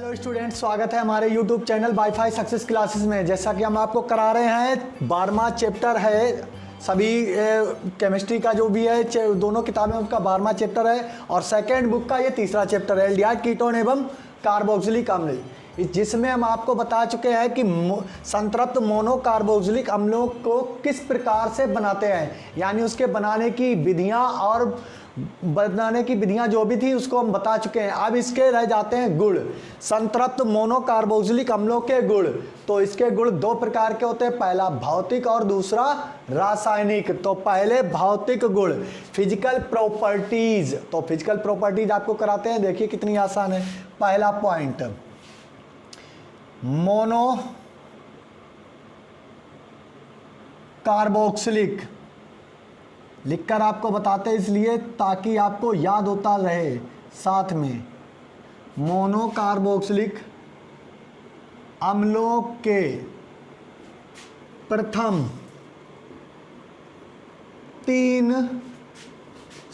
Hello student, स्वागत है हमारे YouTube channel wifi success classes में। जैसा कि हम आपको करा रहे हैं 12वां चैप्टर है, सभी केमिस्ट्री का जो भी है दोनों किताबें उसका 12वां चैप्टर है और सेकेंड बुक का ये तीसरा चैप्टर है, एल्डिहाइड कीटोन एवं कार्बोक्सिलिक अम्ल, जिसमें हम आपको बता चुके हैं कि संतृप्त मोनोकार्बोक्सिलिक अम्लों को किस प्रकार से बनाते हैं, यानी उसके बनाने की विधियां जो भी थी उसको हम बता चुके हैं। अब इसके रह जाते हैं गुण। संतृप्त मोनोकार्बोक्सिलिक अम्लों के गुण, तो इसके गुण दो प्रकार के होते हैं, पहला भौतिक और दूसरा रासायनिक। तो पहले भौतिक गुण, फिजिकल प्रॉपर्टीज। तो फिजिकल प्रॉपर्टीज आपको कराते हैं, देखिए कितनी आसान है। पहला पॉइंट, मोनो कार्बोक्सिलिक, लिखकर आपको बताते हैं इसलिए ताकि आपको याद होता रहे साथ में। मोनो कार्बोक्सिलिक अम्लों के प्रथम 3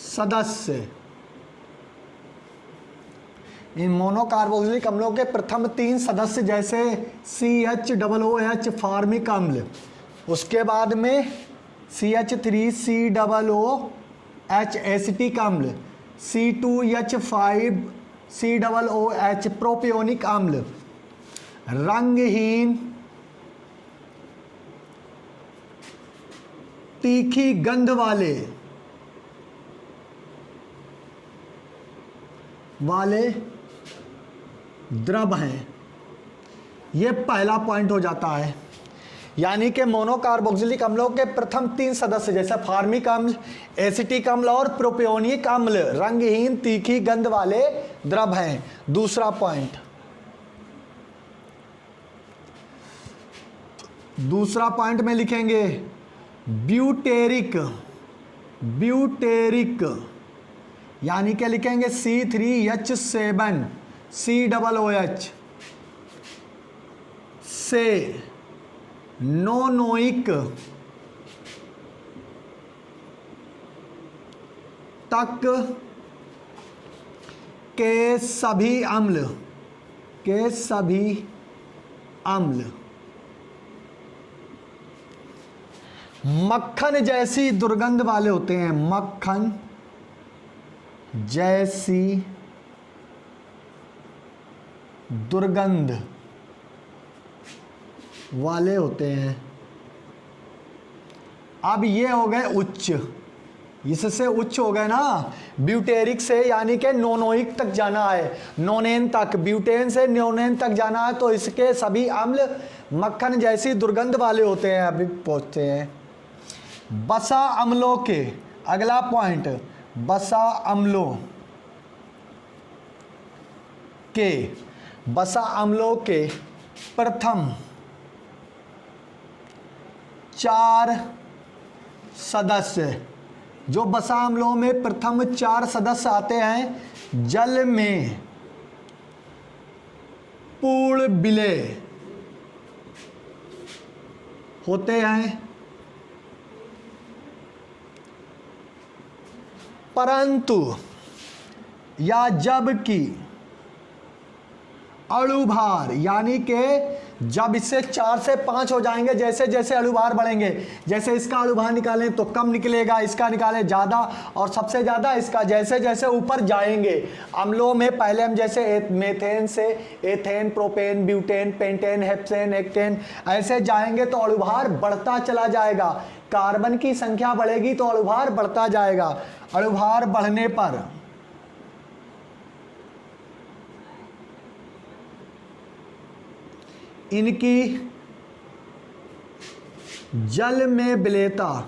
सदस्य, इन मोनोकार्बोक्सिलिक अम्लों के प्रथम 3 सदस्य जैसे CHOOH फॉर्मिक अम्ल, उसके बाद में CH3COOH एसिटिक अम्ल, C2H5COOH प्रोपियोनिक अम्ल, रंगहीन तीखी गंध वाले द्रव हैं। ये पहला पॉइंट हो जाता है, यानी कि मोनोकार्बोक्सिलिक अम्लों के प्रथम 3 सदस्य जैसे फार्मिक अम्ल, एसिटिक अम्ल और प्रोपियोनिक अम्ल रंगहीन तीखी गंध वाले द्रव हैं। दूसरा पॉइंट में लिखेंगे ब्यूटेरिक, यानी कि लिखेंगे C3H7COOH से नोनोइक तक के सभी अम्ल मक्खन जैसी दुर्गंध वाले होते हैं, मक्खन जैसी दुर्गंध वाले होते हैं। अब ये हो गए उच्च, इससे उच्च हो गए ना, ब्यूटेरिक से यानी कि नोनोइक तक जाना है, नोनेन तक, ब्यूटेन से नोनेन तक जाना है, तो इसके सभी अम्ल मक्खन जैसी दुर्गंध वाले होते हैं। अभी पहुंचते हैं बसा अम्लों के, अगला पॉइंट, बसा अम्लों के प्रथम 4 सदस्य, जो बसा अम्लों में प्रथम 4 सदस्य आते हैं, जल में पूर्ण विलय होते हैं, परंतु या जबकि अणुभार, यानी कि जब इससे 4 से 5 हो जाएंगे, जैसे जैसे अणुभार बढ़ेंगे, जैसे इसका अणुभार निकालें तो कम निकलेगा, इसका निकालें ज़्यादा, और सबसे ज़्यादा इसका, जैसे जैसे ऊपर जाएंगे अम्लों में, पहले हम जैसे मेथेन से एथेन, प्रोपेन, ब्यूटेन, पेंटेन, हेप्सेन, हेक्टेन, ऐसे जाएंगे तो अणुभार बढ़ता चला जाएगा। कार्बन की संख्या बढ़ेगी तो अणुभार बढ़ता जाएगा। अणुभार बढ़ने पर इनकी जल में विलेयता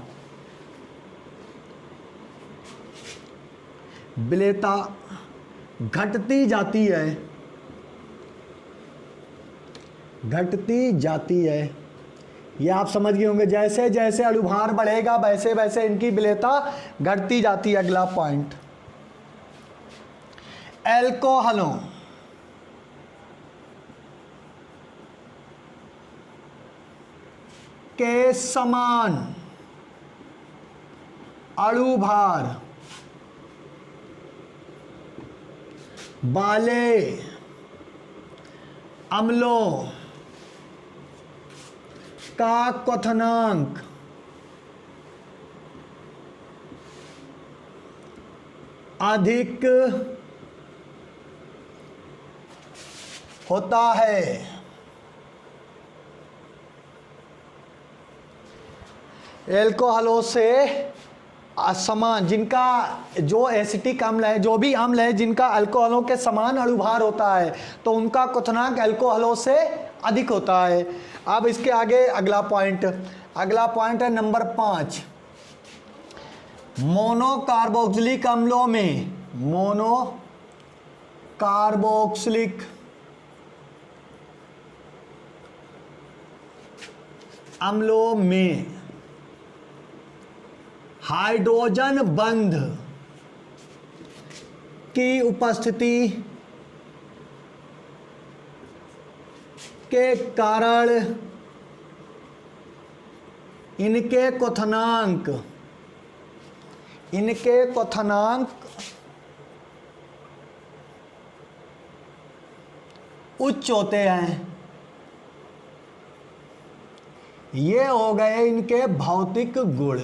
घटती जाती है। ये आप समझ गए होंगे, जैसे जैसे अणुभार बढ़ेगा वैसे वैसे इनकी विलेयता घटती जाती है। अगला पॉइंट, एल्कोहलों के समान अणुभार वाले अम्लों का क्वथनांक अधिक होता है। एल्कोहलों से समान, जिनका जो एसिटिक अम्ल है, जो भी अम्ल है जिनका अल्कोहलों के समान अणुभार होता है, तो उनका क्वथनांक अल्कोहलों से अधिक होता है। अब इसके आगे अगला पॉइंट है नंबर 5। मोनो कार्बोक्सिलिक अम्लों में, मोनो कार्बोक्सिलिक अम्लों में हाइड्रोजन बंध की उपस्थिति के कारण इनके क्वथनांक उच्च होते हैं। ये हो गए इनके भौतिक गुण,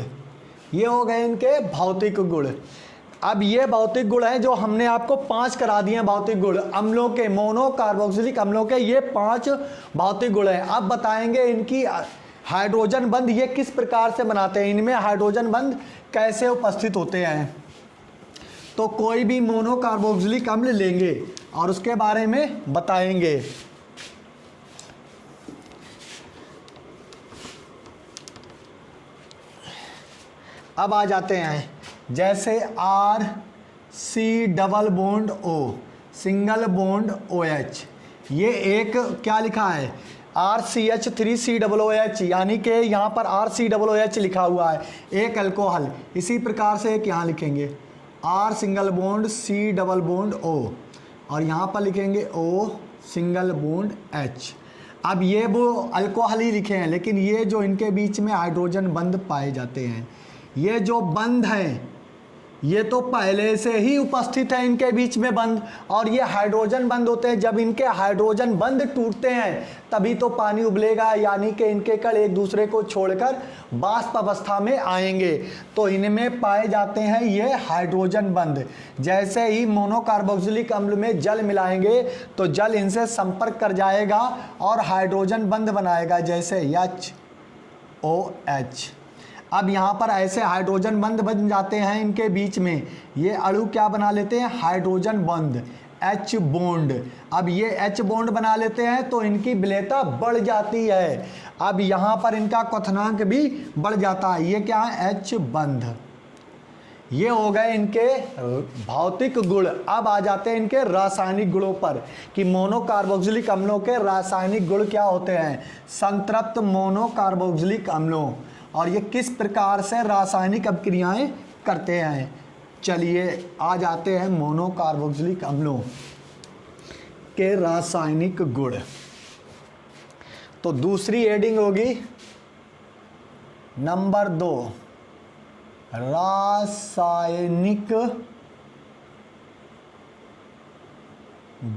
अब ये भौतिक गुण है जो हमने आपको 5 करा दिए हैं भौतिक गुण अम्लों के, मोनो कार्बोक्सिलिक अम्लों के ये 5 भौतिक गुण हैं। अब बताएंगे इनकी हाइड्रोजन बंध ये किस प्रकार से बनाते हैं, इनमें हाइड्रोजन बंध कैसे उपस्थित होते हैं। तो कोई भी मोनो कार्बोक्सिलिक अम्ल लेंगे और उसके बारे में बताएंगे। अब आ जाते हैं, जैसे RC double bond O, single bond OH, ये एक क्या लिखा है RCH3COOH, यानी कि यहाँ पर RCOOH लिखा हुआ है, एक अल्कोहल। इसी प्रकार से एक यहाँ लिखेंगे R single bond C double bond O, और यहाँ पर लिखेंगे O सिंगल बॉन्ड H। अब ये वो अल्कोहल ही लिखे हैं, लेकिन ये जो इनके बीच में हाइड्रोजन बंध पाए जाते हैं, ये जो बंध हैं ये तो पहले से ही उपस्थित है इनके बीच में बंध, और ये हाइड्रोजन बंध होते हैं। जब इनके हाइड्रोजन बंध टूटते हैं तभी तो पानी उबलेगा, यानी कि इनके कण एक दूसरे को छोड़कर वाष्प अवस्था में आएंगे। तो इनमें पाए जाते हैं ये हाइड्रोजन बंध। जैसे ही मोनोकार्बोक्सिलिक अम्ल में जल मिलाएंगे तो जल इनसे संपर्क कर जाएगा और हाइड्रोजन बंध बनाएगा, जैसे HOH। अब यहाँ पर ऐसे हाइड्रोजन बंध बन जाते हैं इनके बीच में, ये अणु क्या बना लेते हैं, हाइड्रोजन बंध, H बॉन्ड। अब ये H बॉन्ड बना लेते हैं तो इनकी विलेयता बढ़ जाती है। अब यहाँ पर इनका क्वथनांक भी बढ़ जाता है। ये क्या है, H बंध। ये हो गए इनके भौतिक गुण। अब आ जाते हैं इनके रासायनिक गुणों पर कि मोनोकार्बोक्सिलिक अम्लों के रासायनिक गुण क्या होते हैं। संतृप्त मोनोकार्बोक्सिलिक अम्लों, और ये किस प्रकार से रासायनिक अभिक्रियाएं करते हैं। चलिए आ जाते हैं मोनोकार्बोक्सिलिक अम्लों के रासायनिक गुण। तो दूसरी हेडिंग होगी नंबर 2, रासायनिक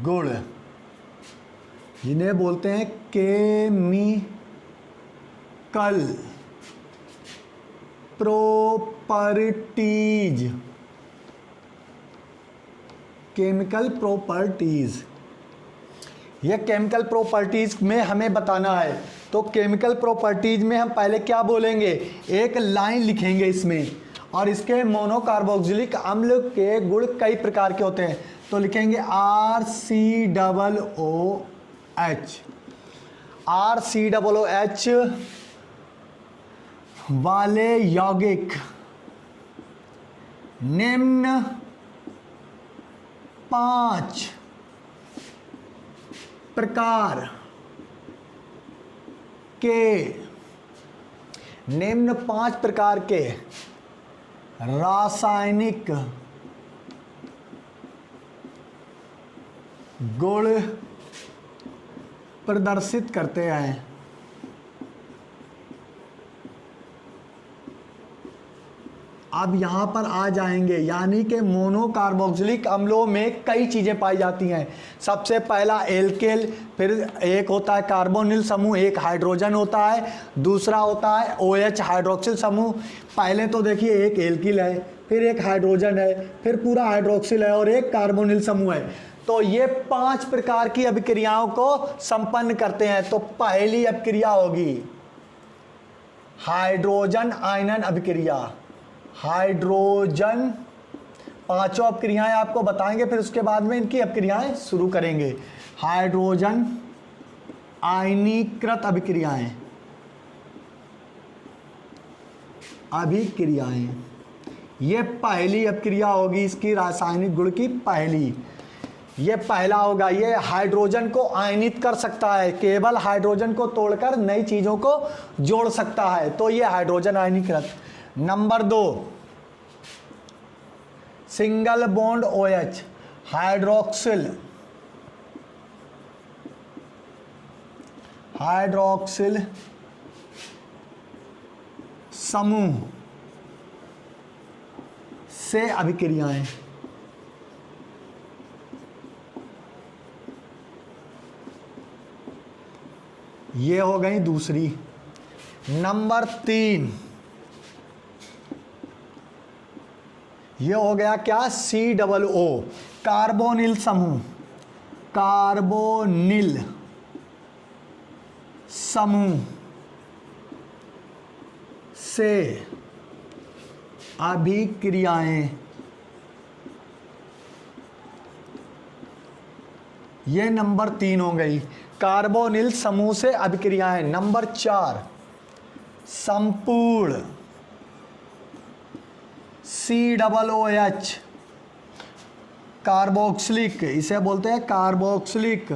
गुण, जिन्हें बोलते हैं केमिकल प्रॉपर्टीज। केमिकल प्रॉपर्टीज, ये केमिकल प्रॉपर्टीज में हमें बताना है। तो केमिकल प्रॉपर्टीज में हम पहले क्या बोलेंगे, एक लाइन लिखेंगे इसमें, और इसके मोनोकार्बोक्सिलिक अम्ल के गुण कई प्रकार के होते हैं। तो लिखेंगे RCOOH, RCOOH वाले यौगिक निम्न 5 प्रकार के, निम्न 5 प्रकार के रासायनिक गुण प्रदर्शित करते हैं। अब यहाँ पर आ जाएंगे, यानी कि मोनोकार्बोक्सिलिक अम्लों में कई चीज़ें पाई जाती हैं। सबसे पहला एल्केल, फिर एक होता है कार्बोनिल समूह, एक हाइड्रोजन होता है, दूसरा होता है OH हाइड्रोक्सिल समूह। पहले तो देखिए एक एल्किल है, फिर एक हाइड्रोजन है, फिर पूरा हाइड्रोक्सिल है और एक कार्बोनिल समूह है। तो ये 5 प्रकार की अभिक्रियाओं को संपन्न करते हैं। तो पहली अभिक्रिया होगी हाइड्रोजन आयनन अभिक्रिया। हाइड्रोजन, पांचों अभिक्रियाएं आपको बताएंगे, फिर उसके बाद में इनकी अभिक्रियाएं शुरू करेंगे। हाइड्रोजन आयनीकृत अभिक्रियाएं, अभिक्रियाएं, ये पहली अभिक्रिया होगी इसकी, रासायनिक गुण की पहली। ये पहला होगा, ये हाइड्रोजन को आयनित कर सकता है, केवल हाइड्रोजन को तोड़कर नई चीज़ों को जोड़ सकता है, तो ये हाइड्रोजन आयनीकृत। Number 2 single bond OH hydroxyl, hydroxyl समूह से अभिक्रियाएं, ये हो गई दूसरी। नंबर 3 ये हो गया क्या, COO कार्बोनिल समूह, कार्बोनिल समूह से अभिक्रियाएं, ये नंबर 3 हो गई, कार्बोनिल समूह से अभिक्रियाएं। नंबर 4 संपूर्ण COOH कार्बोक्सिलिक, इसे बोलते हैं कार्बोक्सिलिक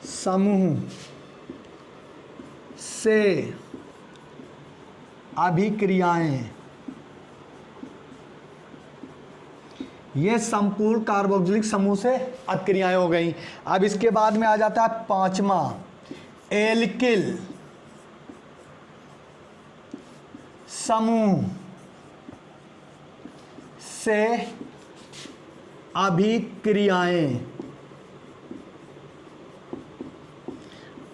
समूह से अभिक्रियाएं, ये संपूर्ण कार्बोक्सिलिक समूह से अभिक्रियाएं हो गई। अब इसके बाद में आ जाता है 5वां एल्किल समूह से अभिक्रियाएं।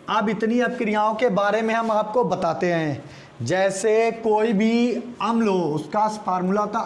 अब इतनी अभिक्रियाओं के बारे में हम आपको बताते हैं। जैसे कोई भी अम्ल हो, उसका फार्मूला होता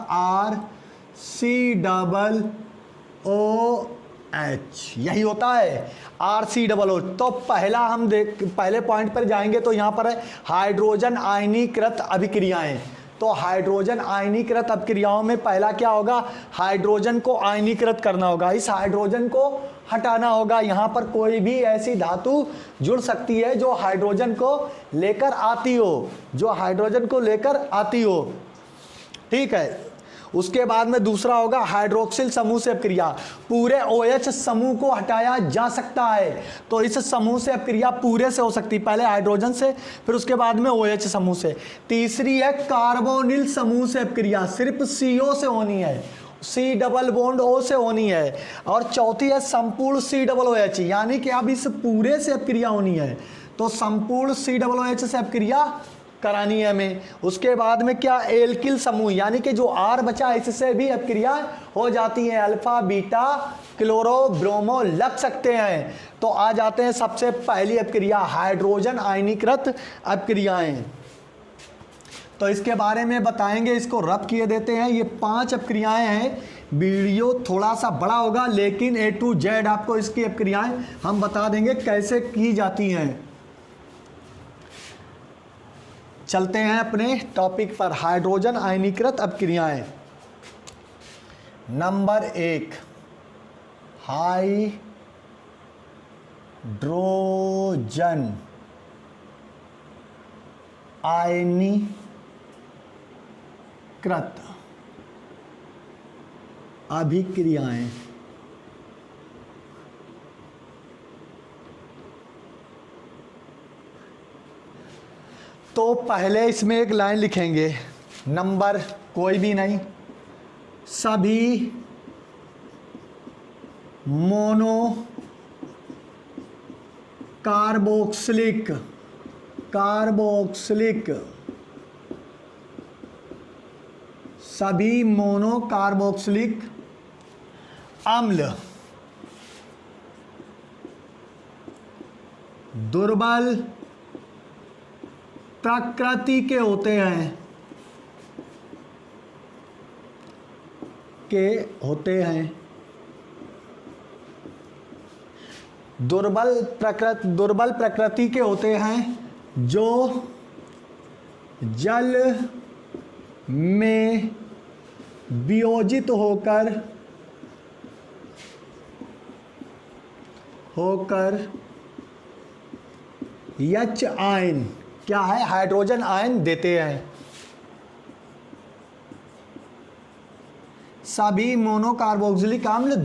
RCOOH, यही होता है RCOO। तो पहला हम पहले पॉइंट पर जाएंगे तो यहाँ पर है हाइड्रोजन आयनीकृत अभिक्रियाएं। तो हाइड्रोजन आयनीकृत अभिक्रियाओं में पहला क्या होगा, हाइड्रोजन को आयनीकृत करना होगा, इस हाइड्रोजन को हटाना होगा। यहाँ पर कोई भी ऐसी धातु जुड़ सकती है जो हाइड्रोजन को लेकर आती हो, जो हाइड्रोजन को लेकर आती हो, ठीक है। उसके बाद में दूसरा होगा हाइड्रोक्सिल समूह से अभिक्रिया, पूरे OH समूह को हटाया जा सकता है। तो इस समूह से अभिक्रिया पूरे से हो सकती है, पहले हाइड्रोजन से, फिर उसके बाद में OH समूह से। तीसरी है कार्बोनिल समूह से अभिक्रिया, सिर्फ CO से होनी है, C डबल बॉन्ड O से होनी है। और चौथी है संपूर्ण COOH, यानी कि अब इस पूरे से अभिक्रिया होनी है, तो संपूर्ण COOH से अभिक्रिया करानी है हमें। उसके बाद में क्या, एल्किल समूह, यानी कि जो R बचा इससे भी अभिक्रिया हो जाती है, अल्फा बीटा क्लोरो ब्रोमो लग सकते हैं। तो आ जाते हैं सबसे पहली अभिक्रिया हाइड्रोजन आयनीकृत अभिक्रियाएं। तो इसके बारे में बताएंगे, इसको रब किए देते हैं। ये 5 अभिक्रियाएं हैं। वीडियो थोड़ा सा बड़ा होगा लेकिन A to Z आपको इसकी अभिक्रियाएं हम बता देंगे कैसे की जाती हैं। चलते हैं अपने टॉपिक पर, हाइड्रोजन आयनीकृत अभिक्रियाएं। नंबर 1 हाइड्रोजन आयनीकृत अभिक्रियाएं। तो पहले इसमें एक लाइन लिखेंगे, नंबर कोई भी नहीं, सभी मोनो कार्बोक्सिलिक कार्बोक्सिलिक, सभी मोनो कार्बोक्सिलिक अम्ल दुर्बल प्रकृति के होते हैं, दुर्बल प्रकृति के होते हैं जो जल में वियोजित होकर एच आयन, क्या है, हाइड्रोजन आयन देते हैं। सभी मोनोकार्बोक्सिलिक अम्ल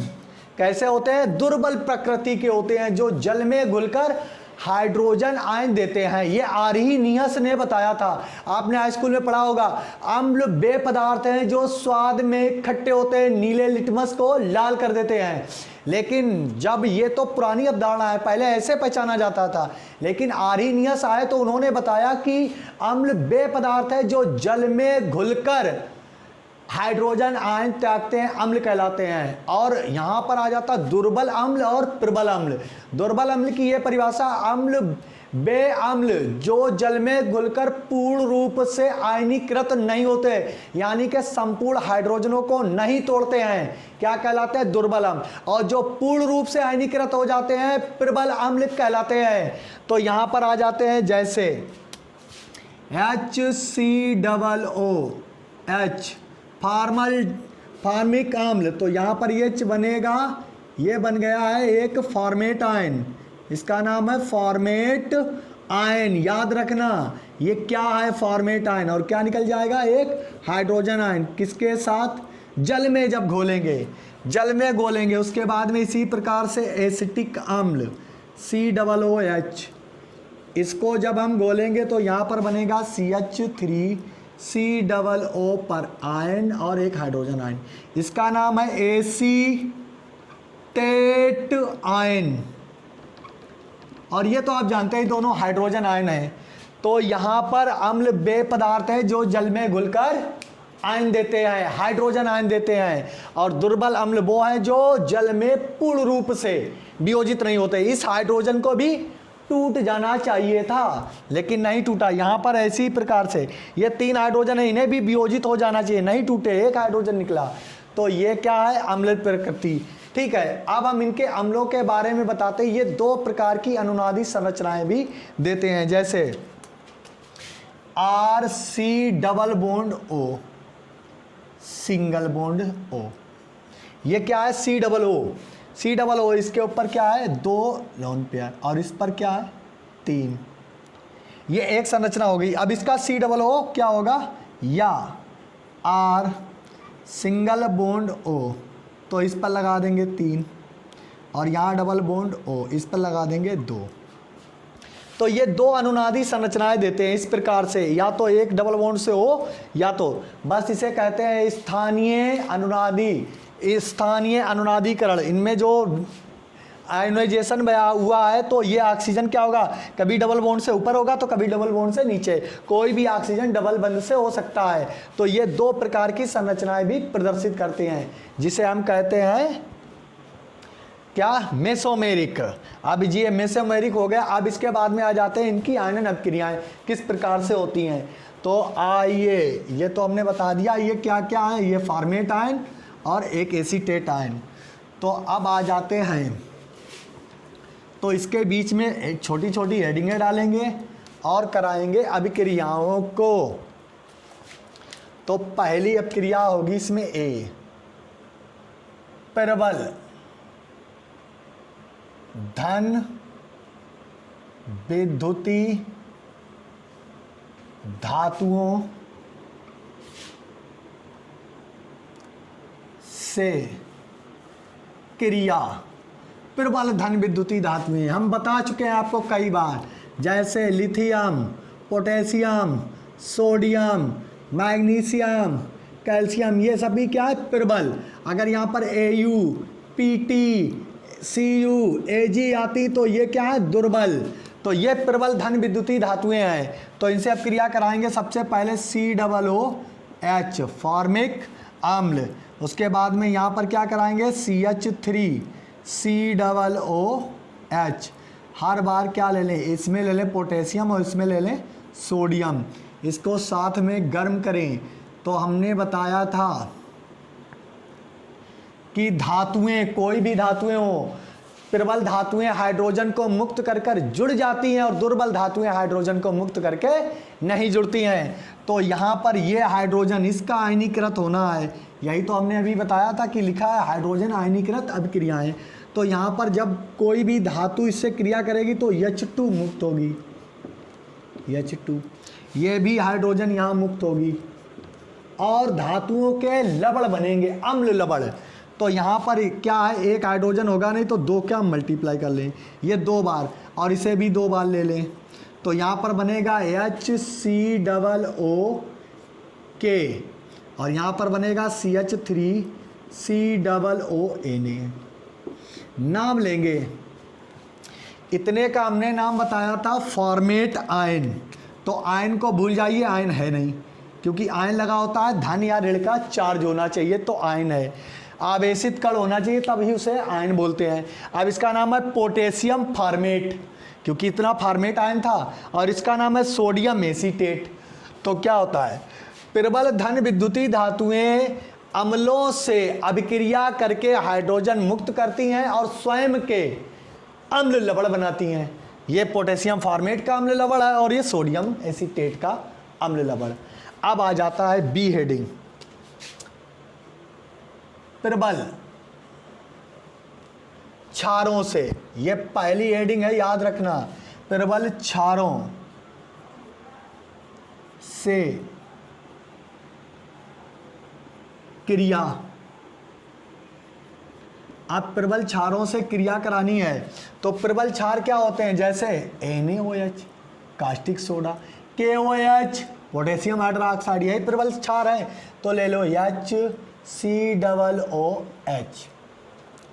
कैसे होते हैं, दुर्बल प्रकृति के होते हैं जो जल में घुलकर हाइड्रोजन आयन देते हैं। ये आर्हीनियस ने बताया था, आपने हाई स्कूल में पढ़ा होगा। अम्ल वे पदार्थ हैं जो स्वाद में खट्टे होते हैं, नीले लिटमस को लाल कर देते हैं। लेकिन जब ये तो पुरानी अवधारणा है, पहले ऐसे पहचाना जाता था, लेकिन आर्हीनियस आए तो उन्होंने बताया कि अम्ल वे पदार्थ है जो जल में घुलकर हाइड्रोजन आयन त्यागते हैं, अम्ल कहलाते हैं। और यहां पर आ जाता दुर्बल अम्ल और प्रबल अम्ल। दुर्बल अम्ल की यह परिभाषा, अम्ल वे अम्ल जो जल में घुलकर पूर्ण रूप से आयनीकृत नहीं होते, यानी कि संपूर्ण हाइड्रोजनों को नहीं तोड़ते हैं, क्या कहलाते हैं, दुर्बल अम्ल। और जो पूर्ण रूप से आयनीकृत हो जाते हैं, प्रबल अम्ल कहलाते हैं। तो यहां पर आ जाते हैं जैसे HCOO, H फार्मिक अम्ल, तो यहाँ पर ये बनेगा, ये बन गया है एक फॉर्मेट आयन, इसका नाम है फॉर्मेट आयन। याद रखना ये क्या है, फॉर्मेट आयन। और क्या निकल जाएगा, एक हाइड्रोजन आयन, किसके साथ, जल में जब घोलेंगे, जल में घोलेंगे। उसके बाद में इसी प्रकार से एसिटिक अम्ल COOH, इसको जब हम घोलेंगे तो यहाँ पर बनेगा CH3COO पर आयन और एक हाइड्रोजन आयन, इसका नाम है एसीटेट आयन। और ये तो आप जानते हैं दोनों हाइड्रोजन आयन है। तो यहाँ पर अम्ल वे पदार्थ है जो जल में घुलकर आयन देते हैं, हाइड्रोजन आयन देते हैं। और दुर्बल अम्ल वो है जो जल में पूर्ण रूप से वियोजित नहीं होते। इस हाइड्रोजन को भी टूट जाना चाहिए था, लेकिन नहीं टूटा। यहाँ पर ऐसी प्रकार से ये 3 हाइड्रोजन है, इन्हें भी वियोजित हो जाना चाहिए, नहीं टूटे, एक हाइड्रोजन निकला। तो ये क्या है, अम्ल प्रकृति। ठीक है, अब हम इनके अम्लों के बारे में बताते हैं। ये 2 प्रकार की अनुनादी संरचनाएं भी देते हैं, जैसे RC double bond O, single bond O। ये क्या है, C OO, इसके ऊपर क्या है, 2 लोन पेयर, और इस पर क्या है, 3। ये एक संरचना हो गई। अब इसका COO क्या होगा, या R सिंगल बॉन्ड O, तो इस पर लगा देंगे 3, और यहाँ डबल बॉन्ड O, इस पर लगा देंगे 2। तो ये 2 अनुनादी संरचनाएं देते हैं इस प्रकार से, या तो एक डबल बॉन्ड से हो, या तो बस इसे कहते हैं स्थानीय अनुनादीकरण। इनमें जो आयोनाइजेशन हुआ है, तो ये ऑक्सीजन क्या होगा, कभी डबल बॉन्ड से ऊपर होगा तो कभी डबल बॉन्ड से नीचे, कोई भी ऑक्सीजन डबल बॉन्ड से हो सकता है। तो ये 2 प्रकार की संरचनाएं भी प्रदर्शित करते हैं, जिसे हम कहते हैं क्या, मेसोमेरिक। अब ये मेसोमेरिक हो गया। अब इसके बाद में आ जाते हैं इनकी आयनन अभिक्रियाएं किस प्रकार से होती हैं। तो आइए, ये तो हमने बता दिया ये क्या क्या है, ये फॉर्मेट आयन और एक एसीटेट आयन। तो अब आ जाते हैं, तो इसके बीच में एक छोटी छोटी हेडिंगें डालेंगे और कराएंगे अभिक्रियाओं को। तो पहली अभिक्रिया होगी इसमें A, प्रबल धन विद्युती धातुओं से क्रिया। प्रबल धन विद्युती धातुएं हम बता चुके हैं आपको कई बार, जैसे lithium, potassium, sodium, magnesium, calcium, ये सभी क्या है, प्रबल। अगर यहाँ पर Au, Pt, Cu, Ag आती तो ये क्या है, दुर्बल। तो ये प्रबल धन विद्युतीय धातुएं हैं, तो इनसे अब क्रिया कराएंगे। सबसे पहले COOH फॉर्मिक अम्ल, उसके बाद में यहाँ पर क्या कराएंगे CH3 COOH। हर बार क्या ले लें, इसमें ले लें पोटेशियम और इसमें ले लें सोडियम, इसको साथ में गर्म करें। तो हमने बताया था कि धातुएं, कोई भी धातुएं हो, प्रबल धातुएं हाइड्रोजन को मुक्त कर कर जुड़ जाती हैं और दुर्बल धातुएं हाइड्रोजन को मुक्त करके नहीं जुड़ती हैं। तो यहाँ पर ये हाइड्रोजन, इसका आयनीकृत होना है, यही तो हमने अभी बताया था कि लिखा है हाइड्रोजन आयनीकृत अभिक्रियाएं। तो यहाँ पर जब कोई भी धातु इससे क्रिया करेगी तो H2 मुक्त होगी, H2, ये भी हाइड्रोजन यहाँ मुक्त होगी और धातुओं के लवण बनेंगे, अम्ल लवण। तो यहाँ पर क्या है, एक हाइड्रोजन होगा नहीं तो दो क्या मल्टीप्लाई कर लें, ये 2 बार और इसे भी 2 बार ले लें। तो यहाँ पर बनेगा HCOOK और यहाँ पर बनेगा CH3 COONA। नाम लेंगे, इतने का हमने नाम बताया था फॉर्मेट आयन। तो आयन को भूल जाइए, आयन है नहीं, क्योंकि आयन लगा होता है धन या ऋण का चार्ज होना चाहिए तो आयन है, आवेशित कण होना चाहिए तभी उसे आयन बोलते हैं। अब इसका नाम है पोटेशियम फॉर्मेट, क्योंकि इतना फॉर्मेट आयन था, और इसका नाम है सोडियम एसीटेट। तो क्या होता है, प्रबल धन विद्युतीय धातुएं अम्लों से अभिक्रिया करके हाइड्रोजन मुक्त करती हैं और स्वयं के अम्ल लवण बनाती हैं। ये पोटेशियम फॉर्मेट का अम्ल लवण है और ये सोडियम एसीटेट का अम्ल लवण। अब आ जाता है बी हेडिंग, प्रबल क्षारों से। ये पहली हेडिंग है, याद रखना, प्रबल क्षारों से क्रिया। अब प्रबल क्षारों से क्रिया करानी है तो प्रबल क्षार क्या होते हैं, जैसे NaOH caustic soda, KOH potassium hydroxide, यही प्रबल क्षार है। तो ले लो HCOOH।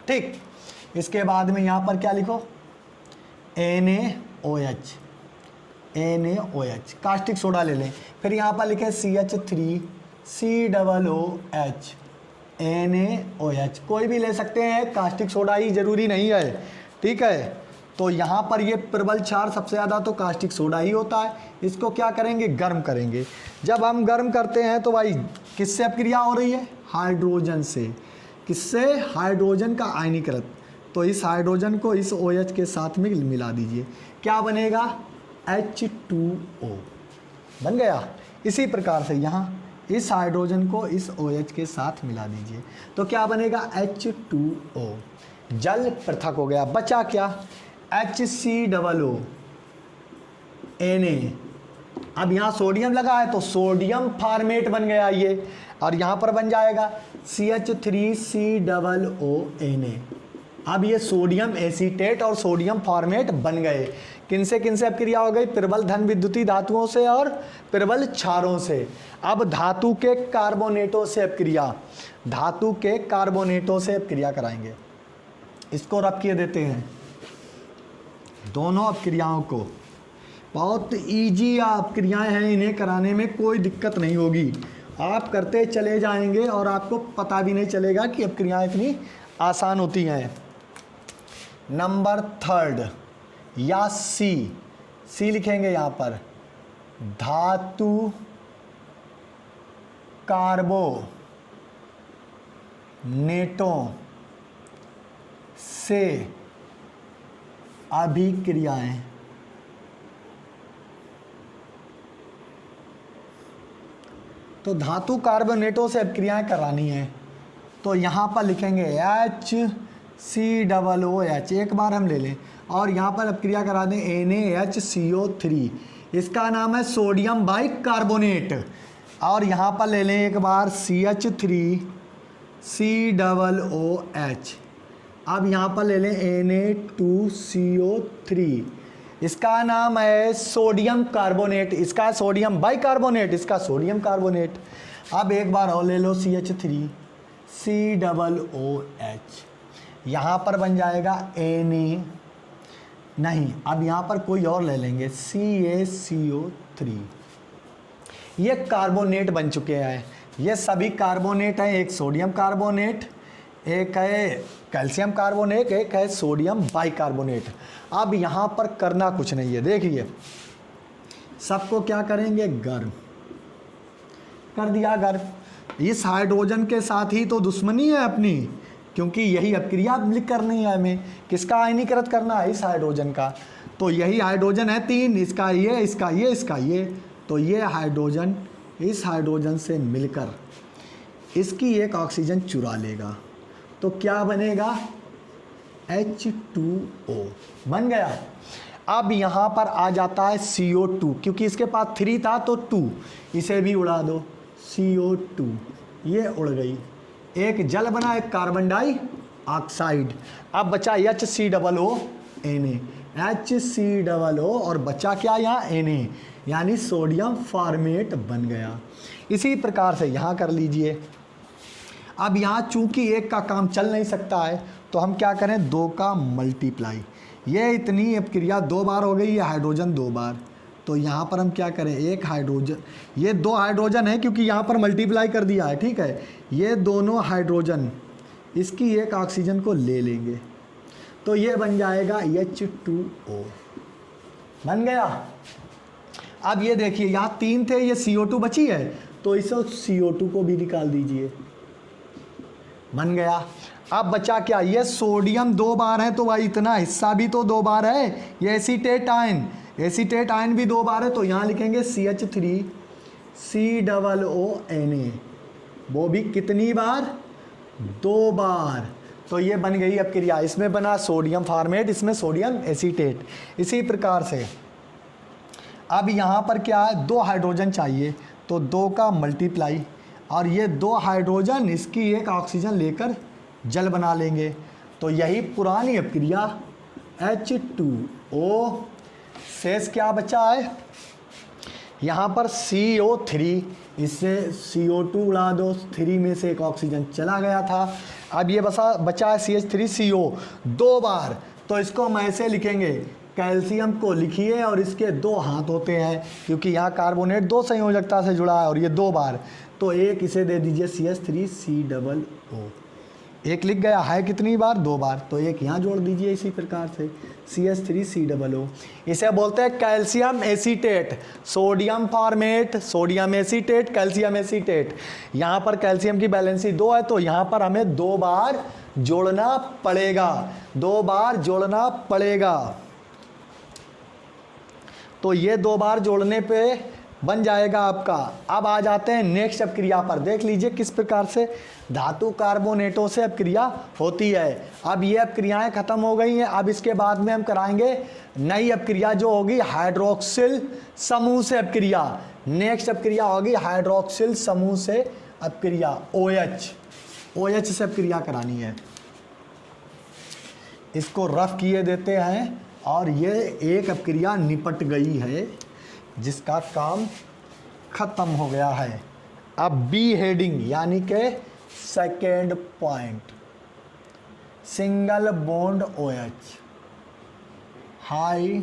ठीक, इसके बाद में यहाँ पर क्या लिखो, NaOH कास्टिक सोडा ले लें। फिर यहाँ पर लिखे CH3 COOH NaOH, कोई भी ले सकते हैं, कास्टिक सोडा ही जरूरी नहीं है। ठीक है, तो यहाँ पर ये प्रबल क्षार सबसे ज़्यादा तो कास्टिक सोडा ही होता है। इसको क्या करेंगे, गर्म करेंगे। जब हम गर्म करते हैं तो भाई किससे अपक्रिया हो रही है, हाइड्रोजन से। किससे, हाइड्रोजन का आयनीकृत। तो इस हाइड्रोजन को इस OH के साथ में मिला दीजिए, क्या बनेगा, H2O बन गया। इसी प्रकार से यहाँ इस हाइड्रोजन को इस OH के साथ मिला दीजिए तो क्या बनेगा, H2O। जल पृथक हो गया, बचा क्या, HCOO Na। अब यहाँ सोडियम लगा है तो सोडियम फॉर्मेट बन गया ये, और यहाँ पर बन जाएगा CH3 COONA। अब ये सोडियम एसीटेट और सोडियम फॉर्मेट बन गए। किनसे किनसे अपक्रिया हो गई, प्रबल धन विद्युतीय धातुओं से और प्रबल क्षारों से। अब धातु के कार्बोनेटों से अपक्रिया, धातु के कार्बोनेटों से अपक्रिया कराएंगे। इसको रब किए देते हैं, दोनों अपक्रियाओं को। बहुत इजी अपक्रियाएं हैं, इन्हें कराने में कोई दिक्कत नहीं होगी, आप करते चले जाएंगे और आपको पता भी नहीं चलेगा कि अपक्रियाएं इतनी आसान होती हैं। नंबर 3 या सी लिखेंगे यहाँ पर, धातु कार्बोनेटों से अभिक्रियाएं। तो धातु कार्बोनेटों से अभिक्रियाएं करानी है तो यहाँ पर लिखेंगे HCOOH, एक बार हम ले लें, और यहाँ पर अपक्रिया करा दें NaHCO3, इसका नाम है सोडियम बाइकार्बोनेट। और यहाँ पर ले लें एक बार CH3 COOH। अब यहाँ पर ले लें Na2CO3, इसका नाम है सोडियम कार्बोनेट, इसका सोडियम बाइकार्बोनेट, इसका सोडियम कार्बोनेट। अब एक बार और ले लो CH3 COOH, यहाँ पर बन जाएगा Na नहीं, अब यहाँ पर कोई और ले लेंगे, CaCO3। ये कार्बोनेट बन चुके हैं, ये सभी कार्बोनेट हैं, एक सोडियम कार्बोनेट, एक है कैल्शियम कार्बोनेट, एक है सोडियम बाइकार्बोनेट। अब यहाँ पर करना कुछ नहीं है, देखिए सबको क्या करेंगे, गर्म कर दिया। गर्म, इस हाइड्रोजन के साथ ही तो दुश्मनी है अपनी, क्योंकि यही अपक्रिया करनी है हमें, किसका आयनीकृत करना है, इस हाइड्रोजन का। तो यही हाइड्रोजन है 3, इसका ये, इसका ये, इसका ये। तो ये हाइड्रोजन इस हाइड्रोजन से मिलकर इसकी एक ऑक्सीजन चुरा लेगा, तो क्या बनेगा, H2O बन गया। अब यहाँ पर आ जाता है CO2, क्योंकि इसके पास 3 था तो 2, इसे भी उड़ा दो, CO2 ये उड़ गई, एक जल बना, एक कार्बन डाइऑक्साइड। अब बचा HCOO, HCOO और बचा क्या यहाँ, Na, यानी सोडियम फॉर्मेट बन गया। इसी प्रकार से यहाँ कर लीजिए। अब यहाँ चूंकि एक का काम चल नहीं सकता है, तो हम क्या करें, 2 का मल्टीप्लाई। ये इतनी अपक्रिया 2 बार हो गई, ये हाइड्रोजन 2 बार, तो यहाँ पर हम क्या करें, एक हाइड्रोजन, ये 2 हाइड्रोजन है क्योंकि यहाँ पर मल्टीप्लाई कर दिया है, ठीक है। ये दोनों हाइड्रोजन इसकी एक ऑक्सीजन को ले लेंगे, तो ये बन जाएगा H2O, बन गया। अब ये देखिए यहाँ 3 थे, ये CO2 बची है, तो इसे CO2 को भी निकाल दीजिए, बन गया। अब बचा क्या, ये सोडियम 2 बार है, तो भाई इतना हिस्सा भी तो 2 बार है। ये एसीटेट आयन, एसीटेट आयन भी 2 बार है, तो यहाँ लिखेंगे CH3COONA, वो भी कितनी बार, 2 बार। तो ये बन गई अपक्रिया, इसमें बना सोडियम फॉर्मेट, इसमें सोडियम एसीटेट। इसी प्रकार से अब यहाँ पर क्या है, 2 हाइड्रोजन चाहिए, तो 2 का मल्टीप्लाई, और ये 2 हाइड्रोजन इसकी एक ऑक्सीजन लेकर जल बना लेंगे, तो यही पुरानी अपक्रिया H2O। शेष क्या बचा है, यहाँ पर CO3, इससे CO2 उड़ा दो, 3 में से एक ऑक्सीजन चला गया था। अब ये बचा है CH3CO 2 बार, तो इसको हम ऐसे लिखेंगे, कैल्शियम को लिखिए और इसके 2 हाथ होते हैं, क्योंकि यहाँ कार्बोनेट 2 संयोजकता से जुड़ा है और ये 2 बार, तो एक इसे दे दीजिए CH3COO, एक लिख गया है कितनी बार, 2 बार, तो एक यहाँ जोड़ दीजिए इसी प्रकार से CH3COO। इसे बोलते हैं calcium acetate, sodium format, sodium acetate, calcium acetate. यहाँ पर कैल्शियम की बैलेंसी 2 है, तो यहाँ पर हमें 2 बार जोड़ना पड़ेगा, 2 बार जोड़ना पड़ेगा। तो ये 2 बार जोड़ने पे बन जाएगा आपका। अब आ जाते हैं नेक्स्ट अपक्रिया पर, देख लीजिए किस प्रकार से धातु कार्बोनेटों से अपक्रिया होती है। अब ये अपक्रियाएं खत्म हो गई हैं, अब इसके बाद में हम कराएंगे नई अपक्रिया जो होगी हाइड्रोक्सिल समूह से अपक्रिया। नेक्स्ट अपक्रिया होगी हाइड्रोक्सिल समूह से अपक्रिया, OH से अपक्रिया करानी है। इसको रफ किए देते हैं, और ये एक अपक्रिया निपट गई है जिसका काम खत्म हो गया है। अब बी हेडिंग यानी कि second point, single bond OH, hydroxyl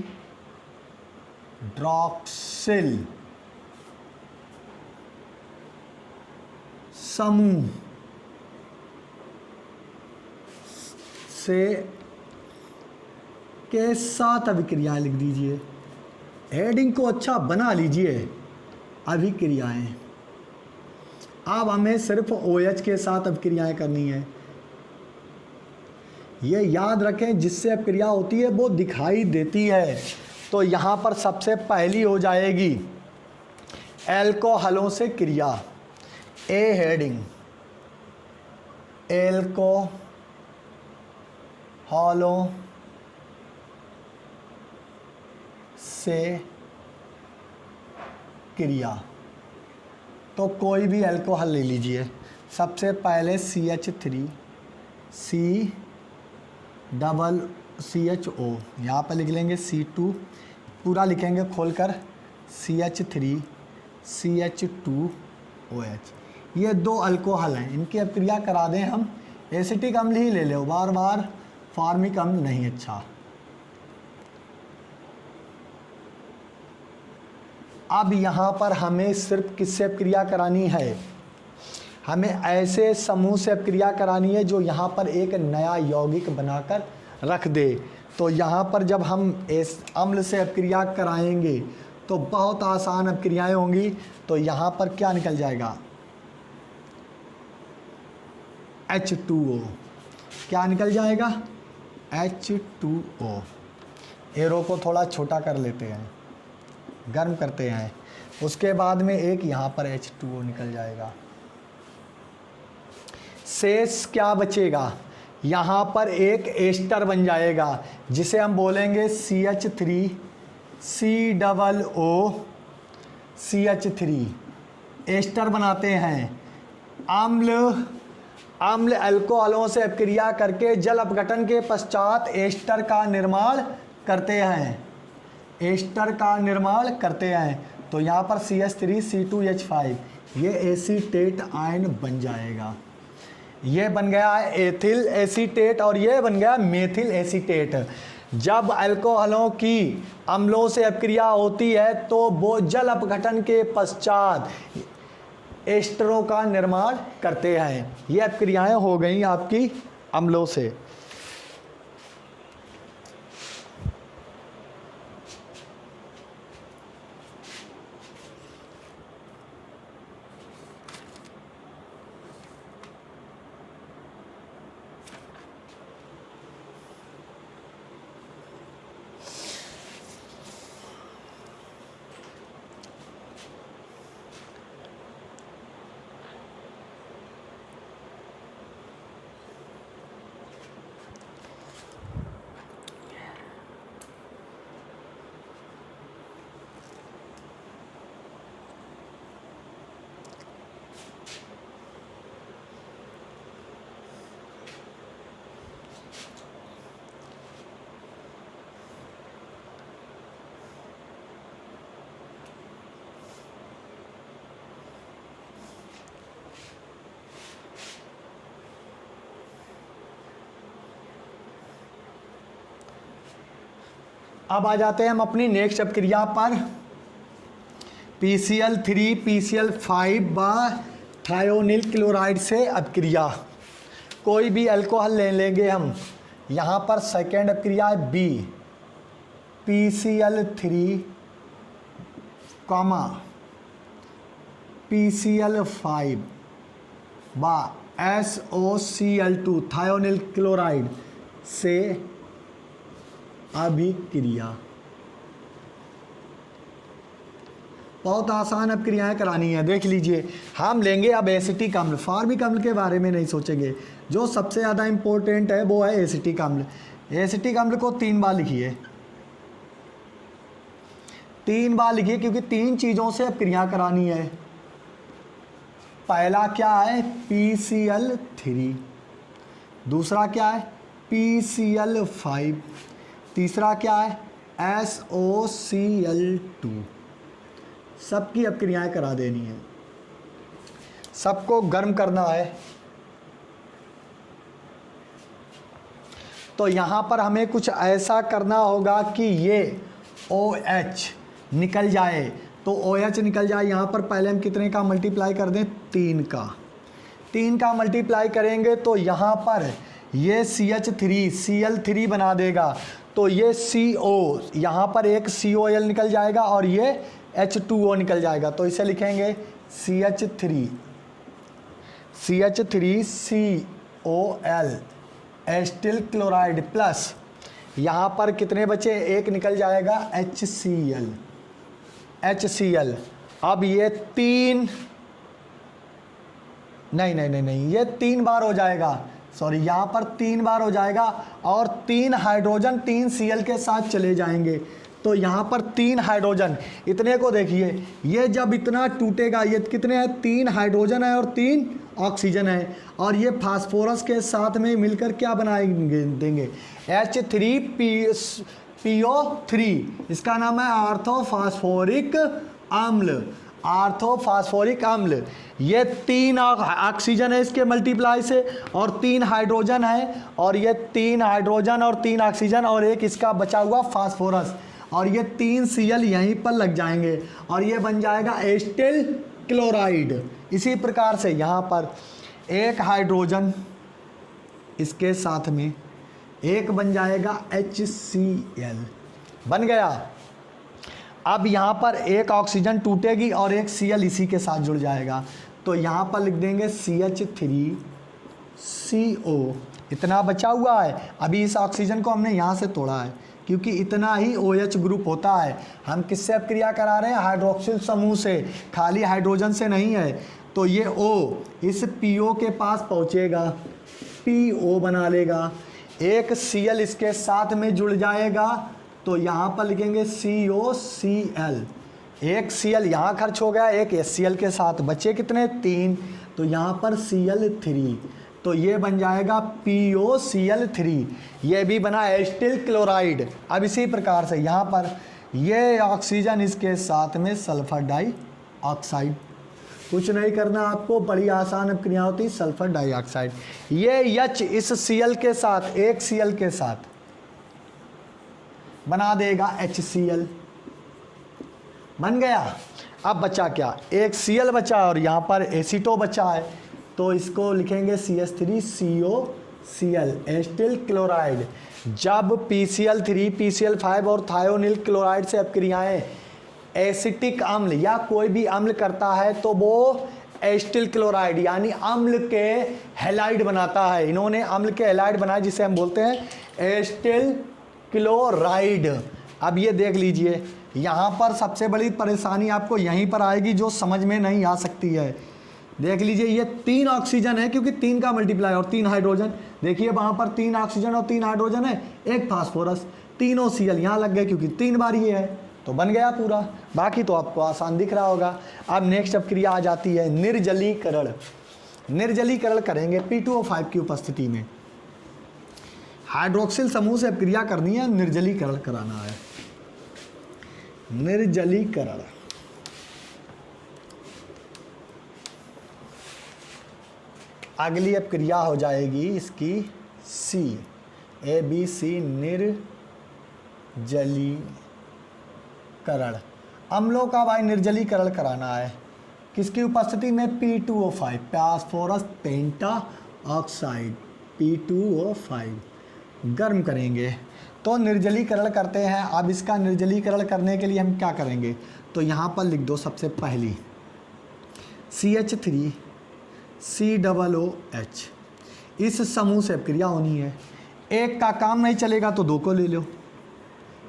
समूह से के साथ अभिक्रियाएं लिख दीजिए, हेडिंग को अच्छा बना लीजिए, अभिक्रियाएं। अब हमें सिर्फ OH के साथ अभिक्रियाएं करनी है। ये याद रखें, जिससे अपक्रिया होती है वो दिखाई देती है। तो यहाँ पर सबसे पहली हो जाएगी एल्कोहलों से क्रिया, ए हेडिंग, एल्कोहलों से क्रिया। तो कोई भी अल्कोहल ले लीजिए, सबसे पहले CH3COO, यहाँ पर लिख लेंगे C2, पूरा लिखेंगे खोलकर CH3CH2OH। ये 2 अल्कोहल हैं, इनकी अपक्रिया करा दें हम। एसिटिक अम्ल ही ले लो, बार बार फॉर्मिक अम्ल नहीं अच्छा। अब यहाँ पर हमें सिर्फ किससे अपक्रिया करानी है, हमें ऐसे समूह से अपक्रिया करानी है जो यहाँ पर एक नया यौगिक बनाकर रख दे। तो यहाँ पर जब हम इस अम्ल से अपक्रिया कराएंगे तो बहुत आसान अपक्रियाएं होंगी। तो यहाँ पर क्या निकल जाएगा, H2O। क्या निकल जाएगा, H2O। एरो को थोड़ा छोटा कर लेते हैं, गर्म करते हैं, उसके बाद में एक यहाँ पर H2O निकल जाएगा। शेष क्या बचेगा, यहाँ पर एक एस्टर बन जाएगा जिसे हम बोलेंगे CH3COO एस्टर बनाते हैं। अम्ल अल्कोहलों से अपक्रिया करके जल अपघटन के पश्चात एस्टर का निर्माण करते हैं, एस्टर का निर्माण करते हैं। तो यहाँ पर CH3C2H5 ये एसीटेट आयन बन जाएगा। ये बन गया है एथिल एसीटेट और ये बन गया मेथिल एसीटेट। जब अल्कोहलों की अम्लों से अपक्रिया होती है तो वो जल अपघटन के पश्चात एस्टरों का निर्माण करते हैं। ये अपक्रियाएं हो गई आपकी अम्लों से। अब आ जाते हैं हम अपनी नेक्स्ट अपक्रिया पर। PCl3 PCl5 व थायोनिल क्लोराइड से अपक्रिया। कोई भी अल्कोहल ले लेंगे हम। यहाँ पर सेकेंड अपक्रिया है B, PCl3 PCl5 व SOCl2 थायोनिल क्लोराइड से अभिक्रिया। बहुत आसान अपक्रियाएं करानी है। देख लीजिए, हम लेंगे अब एसिटिक अम्ल। फॉर्मिक अम्ल के बारे में नहीं सोचेंगे, जो सबसे ज़्यादा इंपॉर्टेंट है वो है एसिटिक अम्ल। एसिटिक अम्ल को 3 बार लिखिए, 3 बार लिखिए क्योंकि 3 चीज़ों से अपक्रिया करानी है। पहला क्या है, PCl3, दूसरा क्या है PCl5, तीसरा क्या है SOCl2। सबकी अपक्रियाएं करा देनी है, सबको गर्म करना है। तो यहाँ पर हमें कुछ ऐसा करना होगा कि ये OH निकल जाए। तो OH निकल जाए, यहाँ पर पहले हम कितने का मल्टीप्लाई कर दें, 3 का। 3 का मल्टीप्लाई करेंगे तो यहाँ पर ये CH3 Cl3 बना देगा। तो ये CO, यहाँ पर एक COL निकल जाएगा और ये H2O निकल जाएगा। तो इसे लिखेंगे CH3COL एस्टिल क्लोराइड प्लस यहाँ पर कितने बचे, एक निकल जाएगा HCl। अब ये 3 नहीं, ये 3 बार हो जाएगा, सॉरी यहाँ पर 3 बार हो जाएगा और 3 हाइड्रोजन 3 Cl के साथ चले जाएंगे। तो यहाँ पर 3 हाइड्रोजन, इतने को देखिए, ये जब इतना टूटेगा, ये कितने हैं, 3 हाइड्रोजन है और 3 ऑक्सीजन है, और ये फास्फोरस के साथ में मिलकर क्या बनाएंगे देंगे, H3PO3। इसका नाम है आर्थोफास्फोरिक अम्ल। आर्थोफास्फोरिक अम्ल, ये 3 ऑक्सीजन है इसके मल्टीप्लाई से और 3 हाइड्रोजन है, और ये 3 हाइड्रोजन और 3 ऑक्सीजन और एक इसका बचा हुआ फास्फोरस। और ये 3 Cl यहीं पर लग जाएंगे और ये बन जाएगा एस्टिल क्लोराइड। इसी प्रकार से यहाँ पर एक हाइड्रोजन इसके साथ में एक बन जाएगा HCl, बन गया। अब यहाँ पर एक ऑक्सीजन टूटेगी और एक Cl इसी के साथ जुड़ जाएगा, तो यहाँ पर लिख देंगे CH3CO। इतना बचा हुआ है, अभी इस ऑक्सीजन को हमने यहाँ से तोड़ा है क्योंकि इतना ही OH ग्रुप होता है। हम किससे अब क्रिया करा रहे हैं? हाइड्रोक्सिल समूह से, खाली हाइड्रोजन से नहीं है। तो ये O इस PO के पास पहुँचेगा, PO बना लेगा, एक Cl इसके साथ में जुड़ जाएगा, तो यहाँ पर लिखेंगे COCl। एक Cl यहाँ खर्च हो गया, एक HCl के साथ बचे कितने? 3, तो यहाँ पर Cl3, तो ये बन जाएगा POCl3। ये भी बना एस्टिल क्लोराइड। अब इसी प्रकार से यहाँ पर ये ऑक्सीजन इसके साथ में सल्फर डाइऑक्साइड, कुछ नहीं करना आपको, बड़ी आसान क्रिया होती, सल्फर डाइऑक्साइड। ये H इस Cl के साथ, एक Cl के साथ बना देगा HCl, बन गया। अब बचा क्या? एक Cl बचा और यहाँ पर एसीटो बचा है, तो इसको लिखेंगे CH3COCl, एस्टिल क्लोराइड। जब PCl3, PCl5 और थायोनिल क्लोराइड से अपक्रियाएं एसिटिक अम्ल या कोई भी अम्ल करता है तो वो एस्टिल क्लोराइड यानी अम्ल के हैलाइड बनाता है। इन्होंने अम्ल के हैलाइड बनाए जिसे हम बोलते हैं एस्टिल क्लोराइड। अब ये देख लीजिए, यहाँ पर सबसे बड़ी परेशानी आपको यहीं पर आएगी जो समझ में नहीं आ सकती है। देख लीजिए, ये 3 ऑक्सीजन है क्योंकि 3 का मल्टीप्लाई और 3 हाइड्रोजन। देखिए वहाँ पर 3 ऑक्सीजन और 3 हाइड्रोजन है, एक फास्फोरस, तीनों Cl यहाँ लग गए क्योंकि 3 बार ये है, तो बन गया पूरा। बाकी तो आपको आसान दिख रहा होगा। अब नेक्स्ट अब क्रिया आ जाती है निर्जलीकरण। निर्जलीकरण करेंगे P2O5 की उपस्थिति में। हाइड्रोक्सिल समूह से अब क्रिया करनी है, निर्जलीकरण कराना है। निर्जलीकरण, अगली अब क्रिया हो जाएगी इसकी ABC निर्जलीकरण। अम्लों का भाई निर्जलीकरण कराना है, किसकी उपस्थिति में? P2O5, फास्फोरस पेंटा ऑक्साइड, P2O5 गर्म करेंगे तो निर्जलीकरण करते हैं। अब इसका निर्जलीकरण करने के लिए हम क्या करेंगे? तो यहाँ पर लिख दो सबसे पहली CH3COOH, इस समूह से क्रिया होनी है। एक का काम नहीं चलेगा तो 2 को ले लो,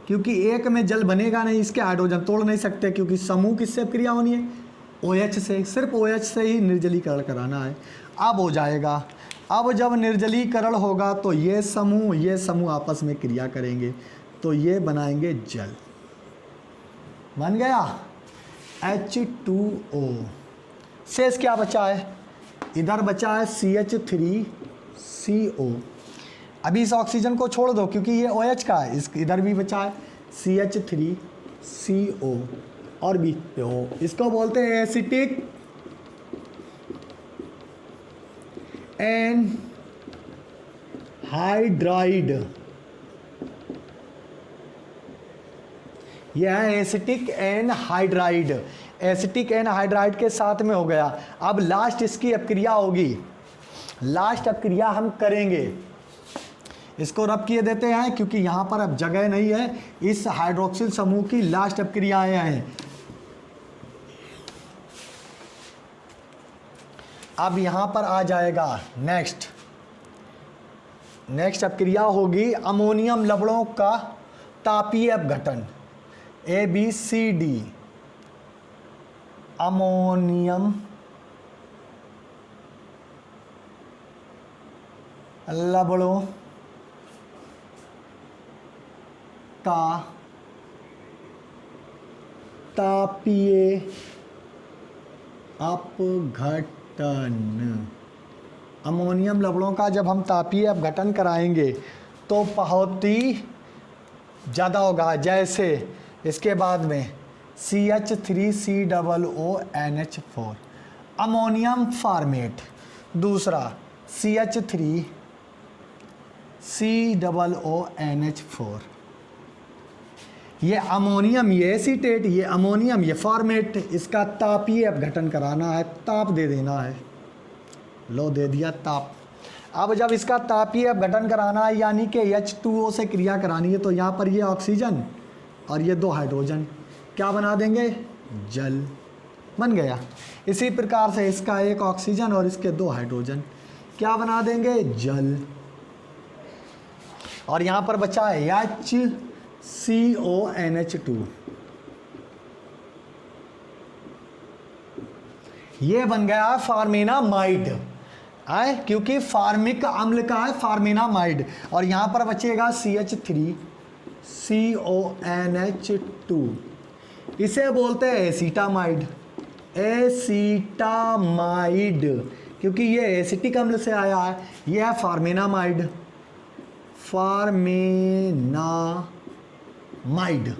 क्योंकि एक में जल बनेगा नहीं, इसके हाइड्रोजन तोड़ नहीं सकते क्योंकि समूह किससे क्रिया होनी है? OH से, सिर्फ OH से ही निर्जलीकरण कराना है। अब हो जाएगा, अब जब निर्जलीकरण होगा तो ये समूह आपस में क्रिया करेंगे तो ये बनाएंगे जल, बन गया H2O। शेष क्या बचा है? इधर बचा है CH3CO। अभी इस ऑक्सीजन को छोड़ दो क्योंकि ये OH का है, इस इधर भी बचा है CH3CO और भी O। इसको बोलते हैं एसिटिक एनहाइड्राइड। यह है एसिटिक एनहाइड्राइड। एसिटिक एनहाइड्राइड के साथ में हो गया। अब लास्ट इसकी अपक्रिया होगी, लास्ट अपक्रिया हम करेंगे। इसको रब किए देते हैं क्योंकि यहाँ पर अब जगह नहीं है। इस हाइड्रोक्सिल समूह की लास्ट अपक्रियाएं हैं। अब यहाँ पर आ जाएगा नेक्स्ट अपक्रिया होगी अमोनियम लवणों का तापीय अपघटन, ABCD। अमोनियम लवणों का तापीय अपघटन। अमोनियम लवणों का जब हम तापीय अपघटन कराएंगे तो बहुत ही ज़्यादा होगा। जैसे इसके बाद में CH3COONH4 अमोनियम फॉर्मेट, दूसरा CH3COONH4। ये अमोनियम, ये एसीटेट, ये अमोनियम, ये फॉर्मेट, इसका तापीय अपघटन कराना है, ताप दे देना है, लो दे दिया ताप। अब जब इसका तापीय अपघटन कराना है यानी कि H2O से क्रिया करानी है, तो यहाँ पर ये ऑक्सीजन और ये 2 हाइड्रोजन क्या बना देंगे, जल बन गया। इसी प्रकार से इसका एक ऑक्सीजन और इसके 2 हाइड्रोजन क्या बना देंगे, जल। और यहाँ पर बचा है HCONH2, ये बन गया फार्मिनामाइड, आए क्योंकि फार्मिक अम्ल का है फार्मिनामाइड। और यहाँ पर बचेगा CH3CONH2, इसे बोलते हैं एसीटामाइड, एसीटामाइड, क्योंकि ये एसिटिक अम्ल से आया है। ये है फार्मिनामाइड, फार्मिनामाइड।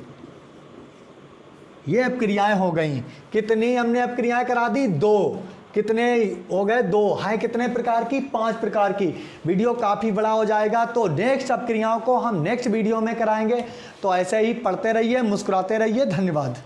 ये अपक्रियाएं हो गई, कितनी हमने अपक्रियाएं करा दी, 2। कितने हो गए, 2 हैं, कितने प्रकार की, 5 प्रकार की। वीडियो काफ़ी बड़ा हो जाएगा, तो नेक्स्ट अपक्रियाओं को हम नेक्स्ट वीडियो में कराएंगे। तो ऐसे ही पढ़ते रहिए, मुस्कुराते रहिए, धन्यवाद।